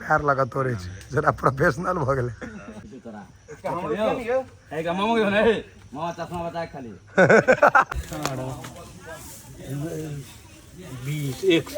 प्यार लगा तोरे जरा प्रोफेशनल भ गेले मामा चश्मा बता खाली 20 100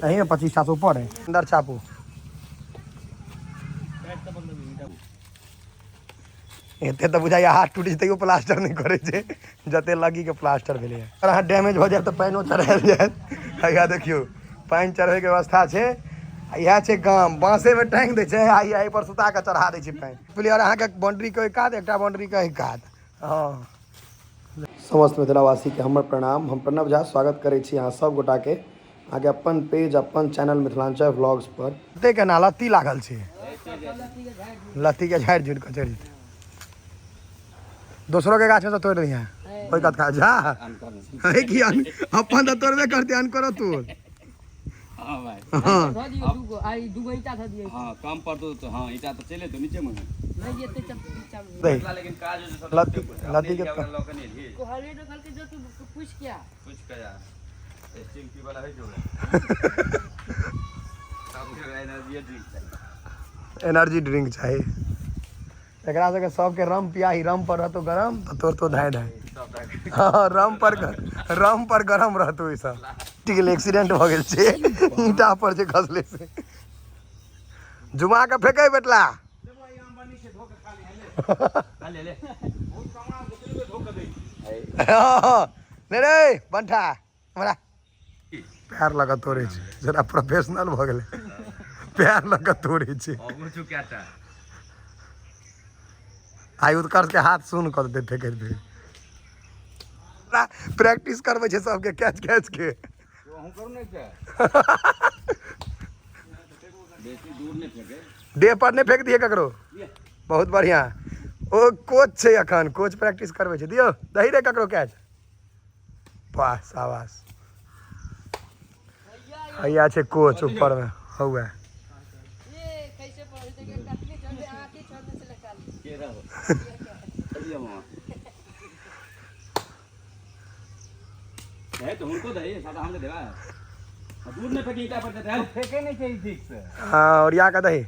नहीं 25 ऊपर है अंदर छापू एते तो बुझाइए हाथ टूट जते प्लास्टर नहीं करे छे जते लगी के प्लास्टर भेले अगर हाथ डैमेज हो जाए तो पैनो चढ़ायल जाए हैया देखियो पानी चढ़े के व्यवस्था छे यह छे गाम बांसे में टांग दे छे आई पर सुता के चढ़ा दे छे पानी प्लेयर अहाँ के बाउंड्री के एक कात एकटा बाउंड्री के एक कात हां समस्त मिथिलावासी के हमर प्रणाम हम प्रणव झा स्वागत करे छी अहाँ सब गोटा के आगे अपन पेज अपन चैनल मिथिलांचल व्लॉग्स पर ते के ना लत्ती लागल छे लत्ती के झाड़ झुड़ के चढ़ी दूसरों के गाछ में तो तोड़ रही है कोई कत खा जा है कि अपन तो तोड़बे करते अन करो तू हां भाई हां दुगो आई दुगो ईटा था दिए हां काम पर तो हां ईटा तो चले तो नीचे में नहीं ये चल लेकिन काज जो लत्ती के लोकन ये को हले तो कल के जो तू पूछ क्या यार स्टिंग वाला है जो सब एनर्जी ड्रिंक चाहिए एकरा से सबके रम पियाही रम पर रहतो गरम तो तोर तो धाय धाय हां रम पर गरम रहतो ई सब ठीक एक्सीडेंट हो गेल छे ईटा पर जे खसले से जुमा के फेकै बेटला ले बहुत कमाल के धोखा दे ले रे बंठा हमरा प्यार लगा तोरे जरा प्रोफेशनल भ गेले प्यार लगा तोरे छे अब जो क्या था आई उत्कर्ष के हाथ सुन कर दे फेंक दे प्रैक्टिस करबे छे सबके कैच के तो हम करू नहीं क्या बेसी दूर नहीं फेंके डे पर नहीं फेंक दिए ककरो बहुत बढ़िया ओ कोच छे अखन कोच प्रैक्टिस करबे छे दियो दही रे ककरो कैच वाह शाबाश हैया छे कोच ऊपर में हुआ ये कैसे पढ़ के कतले चल दे आके छोड़ने से लगा के रहो चलिए मामा है तो उनको दे सादा हमने देवा दूर में फेंकी ईटा पर देते हैं फेंके नहीं चाहिए ठीक से हां और या का दही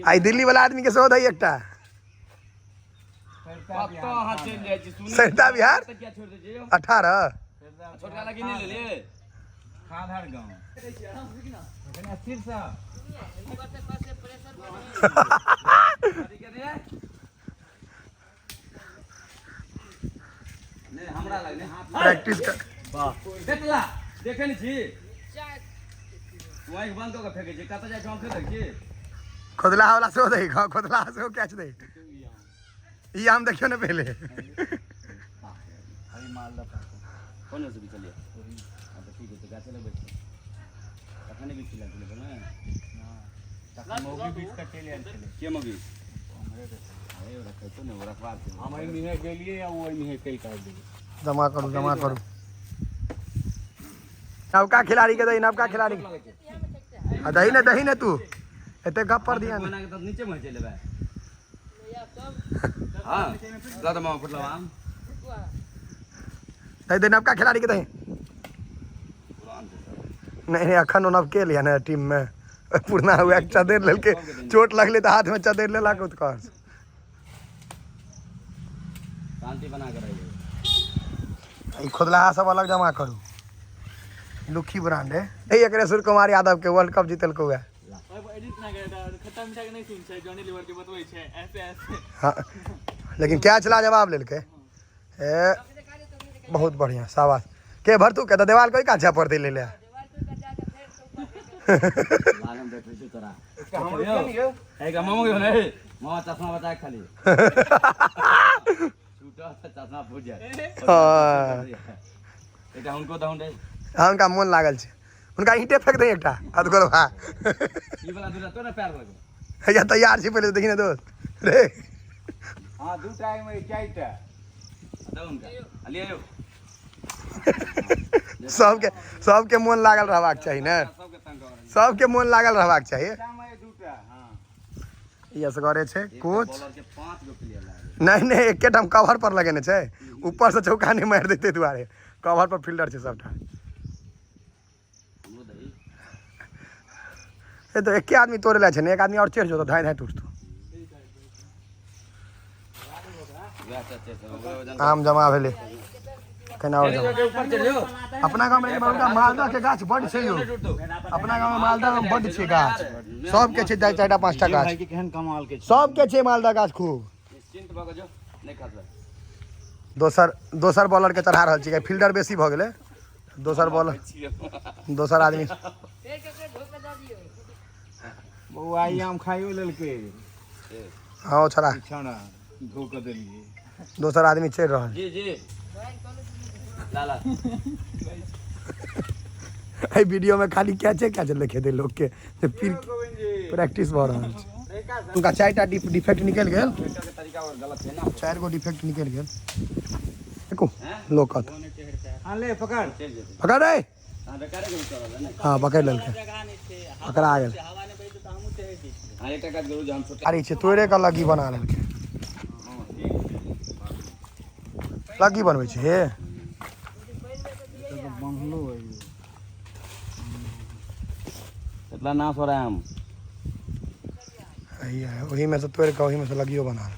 आई दिल्ली वाला आदमी के सो दही एकटा पत्ता हां चल जाए छी सुन सरिता बिहार तक क्या छोड़ दीजिए 18 छोटका लगी नहीं ले ले खाधार गांव लेकिन अस्थिर सा करते पास से प्रेशर नहीं हमरा लगने हाथ प्रैक्टिस कर वाह देखला देखे नहीं छी चाय वही बंद होकर फेंके छी कत जाय हम फेंक छी खोदला वाला सो दही खोदला से कैच दे ई हम देखियो ने पहले हरी माल दा कौन से भी चलिए अब ठीक है तो गाछ लगे कखने भी चिल्ला चले ना हां मोगी बीच का टेले चले के मोगी हमरे अरे रखे तो ने रखवा हम ही मिहे गेलिए या वो मिहे कई काट देंगे जमा करो नवका खिलाड़ी के दही नवका खिलाड़ी दही ने तू एते गप पर दिया बना के तब नीचे में चले बा हां ज्यादा मां फुटला आम दे नवका खिलाड़ी के दही नहीं अखन नव के लिया ना टीम में पुरना हुआ एक चादर लेल के चोट लगले तो हाथ में चादर लेला के उत्कर्ष शांति बना के रहिए ई खुदला सब अलग जमा करू लुखी ब्रांड है एकरे सूर्य कुमार यादव के वर्ल्ड कप जीतल को है एडिट ना करे खट्टा मीठा के नहीं सुन छै जॉनी लीवर के बतबै छै ऐसे हाँ लेकिन क्या चला जवाब लेल के ए बहुत बढ़िया शाबाश के भर तू के तो देवाल कोई काछा पर दे ले ले मालूम बैठे छी तोरा हम है का मामा के नहीं मामा चश्मा बता खाली छूटा चश्मा फूट जाए हां एटा उनको दाउन दे उनका मन लागल छे उनका ईंटे फेंक दे एकटा अद करो हां ई वाला दूला तो ना पैर लगे या तैयार छी पहले देखी ना दोस्त रे हां दू टाइम में चाइटा दाउन का अलिए आयो सबके मन लागल रहबाक चाहिए ना सबके मन लागल रहबाक चाहिए यस करे छे कोच नहीं एकेटा हम कवर पर लगेने छे ऊपर से चौका नहीं मार देते दुआरे कवर पर फील्डर छे सबटा ये तो एक आदमी तोड़े ला छे, एक आदमी और चढ़ जो तो धाय धाय टूटतो। आम जमा भेले केना और जमा अपना गांव में बहुटा मालदा के गाछ बड छै यो, अपना गांव में मालदा में बड छै गाछ, सब के छै 4टा 5टा गाछ, केहन कमाल के सब के छै मालदा गाछ खूब। निश्चिंत भ जो नहीं खात दोसर बॉलर के चढ़ा रहल छी, फील्डर बेसी भ गेले, दोसर बॉलर दोसर आदमी फेर केकरो धोखा दऽ दियौ। बौआ ई आम खाइयो लेलके हां छड़ा छाना धोखा देलिए दोसर आदमी चढ़ रहल जी जी लाला है वीडियो में खाली कैचे लिखे दे लोग के फिर प्रैक्टिस भ रहल छै। उनका 4टा डिफेक्ट निकल गेल, तरीका और गलत है ना 4 गो डिफेक्ट निकल गेल। देखो लोकत हां ले पकड़ पकड़ रे, हां बेकार के चल ना हां पकड़ लेलके, पकड़ा गेल। हवा ने बैठ तो हमहु चढ़ दी। हां एक टका जरूर जान छोटा अरे छे तोरे का लगी बना लेलके, लगी बनबै छै बंगलो है इतना नाश हो रहा है आम वही में से तोड़ के वही में से लगियो बना ले।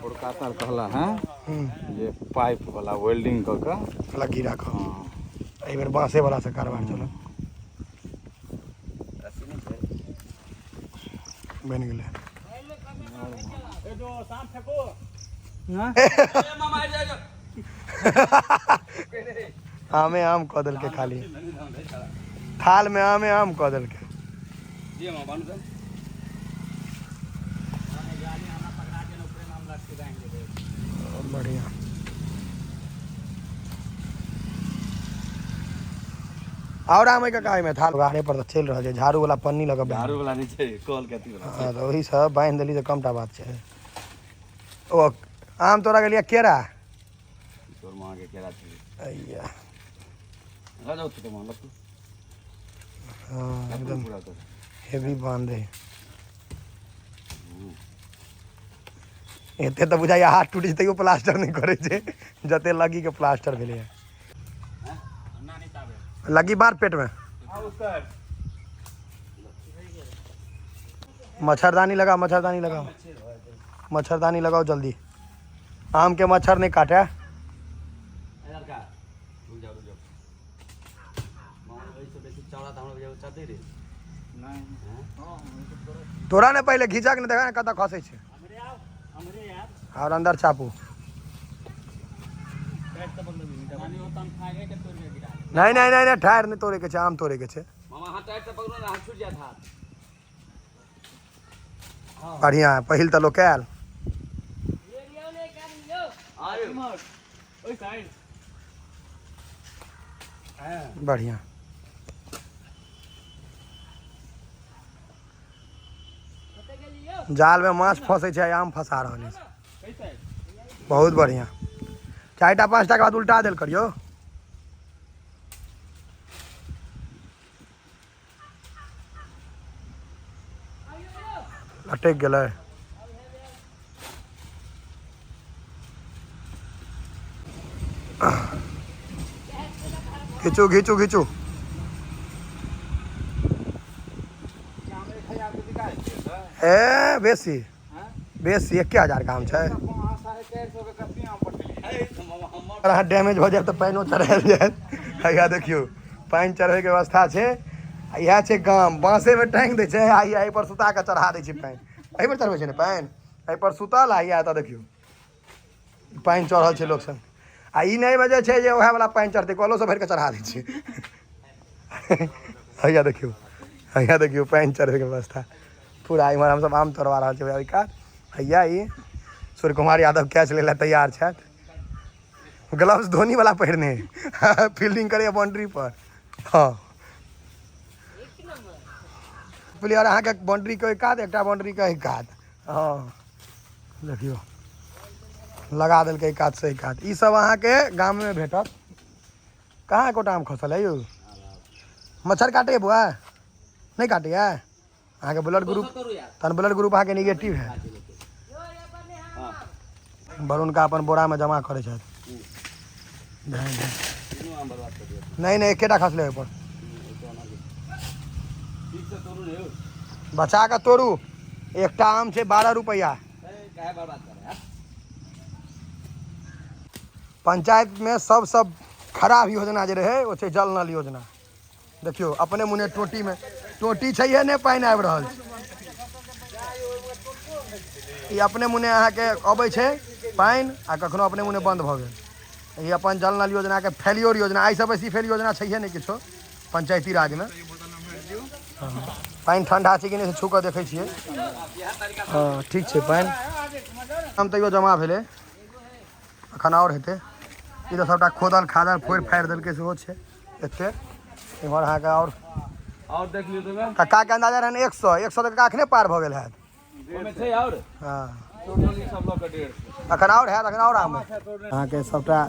और कातर कहला हैं ये पाइप वाला वेल्डिंग क के लगी रख एहि बेर बांसे वाला से कारबार चलो बन गेले। ए जो सांप फेंको आमे आम कऽ देलके, खाली थाल में आम कऽ देलके। जी मां बानु सर बढ़िया और आम का काय में थाल गाड़े पर तो चल रहा है, झाड़ू वाला पन्नी लगा झाड़ू वाला नहीं छै कॉल के अथी वाला तो वही सब बांध देली तो कमटा बात छै। ओ आम तोरा गेलिया केरा तोर मां के केरा छै अय्या राजा तो मां लक हाँ एकदम पूरा कर हेवी बांधे एते तो बुझाइया हाथ टूट जेतै ओ प्लास्टर नहीं करे छै, जते लगी के प्लास्टर भेले है। लगी बार पेट में मच्छरदानी लगा, मच्छरदानी लगाओ, मच्छरदानी लगाओ जल्दी, आम के मच्छर नहीं काटे। इधर का रुक जाओ मां वही से बेसी चौड़ा त हमरा बजाउ चाहते रे नहीं तोरा ने पहले घिचा के नहीं देखा कत खसे छै, हमरे यार और अंदर चापू बैठ तो बंद भी मानी होता हम खा गए के तोड़ के गिरा। नहीं ठायर नहीं तोड़े के छै, आम तोड़े के छै। मामा हाथ टाइट से पकड़ो ना हाथ छूट जात हाथ बढ़िया पहिल तो लोग कैल ये लियो ने कर लियो। आयो ओए साइड हां बढ़िया कते के लियो। जाल में माछ फंसे छै, आम फंसा रहल छै, कैसे बहुत बढ़िया। 4टा 5टा के बाद उल्टा देल करियो। लटक गेलै घिचू घिचू घिचू ए बेसी बेसी 1000 काम छै। अगर अहाँ डैमेज हो जाए तो पानिओ चढ़ायल जायत। हैया देखियो पानि चढ़बैके व्यवस्था छै, इएह छै गाम, बाँसेमे टाँगि दै छै आ एहिपर सुता कऽ चढ़ा दै छै पानि, एहिपर चढ़बै छै ने पानि, एहिपर सुतल आ एतऽ देखियो पानि चढ़ल छै लोक सब। आ ई नहि बजे छै जे ओएहवला पानि चढ़तै, कलोसँ भरि कऽ चढ़ा दै छै। हैया देखियो पानि चढ़बैके व्यवस्था पूरा। इम्हर हमसब आम तोड़वा रहल छै ओहि कात। हैया ई सूर्य कुमार यादव कैच लै लए तैयार छथि, ग्लव्स धोनी वाला पहिरने फील्डिंग करे बाउंड्री पर। हाँ प्लेयर अहाँके बाउंड्री के एक कात, एकटा बाउंड्री के एक कात। हाँ देखियो लगा देलकै एक कात से एक कात। ई सब अहाँके गाम में भेटत। कहाँ एकोटा आम खसल है यौ? मच्छर काटे बुआ नहीं काटे है? अहाँके ब्लड ग्रुप तहन ब्लड ग्रुप अहाँके निगेटिव है। वरुण का अपन बोरा में जमा करे छथि। काम बर्बाद कर दिया नहीं नहीं एकेटा खस ले पर ठीक से तोड़ू नहीं हो बचा के तोड़ू एकटा आम छै 12 रुपया काहे बर्बाद कर रहा है पंचायत में सब खराब योजना जे रहे वो छै जल नल योजना देखियो अपने मुने टोटी छै ने पानी आबि रहल छै ई अपने मुने अहाँके अबै छै पानी आ कखनो अपने मुने बंद भऽ गेल ई अपन जल नल योजना के फेलियोर योजना आई से बेसी फेल योजना छै नहीं किछो पंचायती राज में पानी ठंडा छै कि नहीं से छू कऽ देखै छियै हाँ ठीक छै पानी हम तैयो जमा भेलै अखन और हेतै ई तऽ सबटा खोदल खादल फोड़ि फाड़ि देलकै सेहो छै एते इम्हर अहाँके और देख लियो तुम्हें कक्का के अंदाजा रहन 100 तऽ कक्का एखने पार भऽ गेल हैत ओमे छै और हाँ टोटली सब लोग के 150 अखन और हैत अखन और आम अहाँके सबटा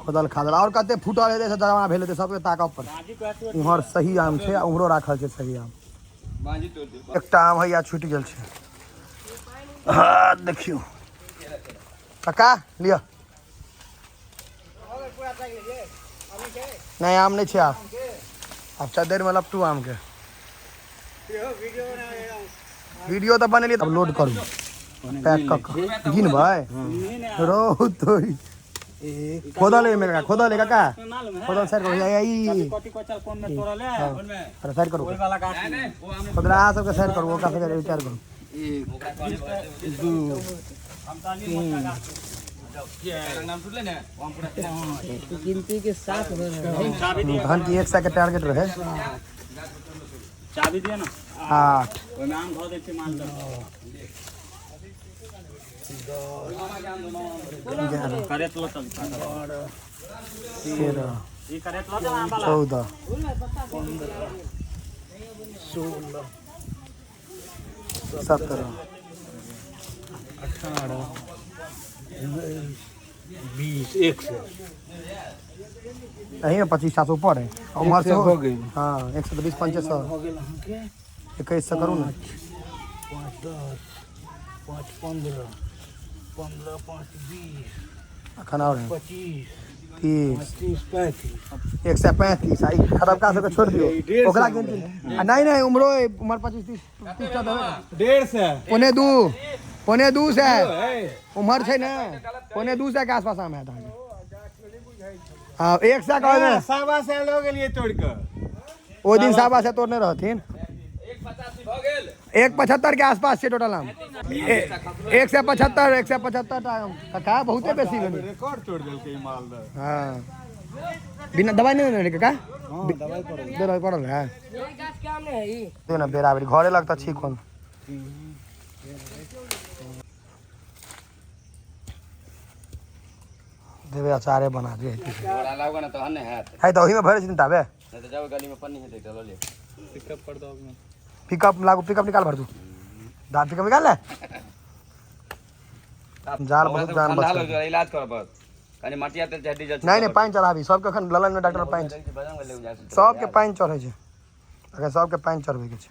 खोदल खादल और कते फूटल हेतै से जमा भेल हेतै सबके ताकब पर इम्हर सही आम छै आ उम्हरो राखल छै सही आम बांजी तोड़ दे एकटा आम हैया छूटि गेल छै हाँ देखियो कक्का लिअ नहीं आम नहीं छे आप चद्दर में लपटू आम के वीडियो तो बनेली अब लोड करू पैक कक गिन भाई रो तो खोदल में का खोदल है काका खोदल साइड करो ई अरे साइड करो खोदला सब के साइड करू ओका से विचार करू 1 2 नाम सुन ले ना हम पूरा गिनती के साथ धान की 1 के टारगेट रहे चाबी दिया ना 8 ओमे आम धो दे छै मान लो करे तो चल 13 ई करे तो ना आम वाला 14 16 17 20 100 यही में 25 ऊपर है उम्र से हो गई हाँ 120 500 हो गए 21 करू ना 5 10 5 15 15 5 20 अखन और 25 30 135 आई खराब का सबके छोड़ दियो ओकरा गिनती नहीं उम्र 25 30 30 1.5 पौने 2 से उम्र छै ने पौने 2 से के आसपास आम है हाँ 1 से कह दे सावा से लोग लिए तोड़ के ओ दिन साबा से तोड़ने रहथिन 1.75 के आसपास छै टोटल आम 175 टा आम काका बहुते बेसी भेल रिकॉर्ड तोड़ देल के मालदा हाँ बिना दवाई नहीं देने काका हां दवाई दवाई पड़ल है ये गाछ के आम नहीं है ई दे ना बेराबरी घरे लगता छी कोन देवे अचारे बना दे बड़ा लागो ना तो हन्ने हाथ है तो ओही में भरे चिंता बे नहीं तो जाओ गली में पन्नी है तो ले पिकअप कर दो अपने पिकअप लागू पिकअप निकाल भर तू दांत पिकअप निकाल ले जान बहुत जान बच जो इलाज कर बस कनी मटिया तेल चढ़ी जा नहीं पानी चढ़ाबी सबके एखन ललन में डॉक्टर पानी सबके पानी चढ़े छै अगर सबके पानी चढ़बे के छै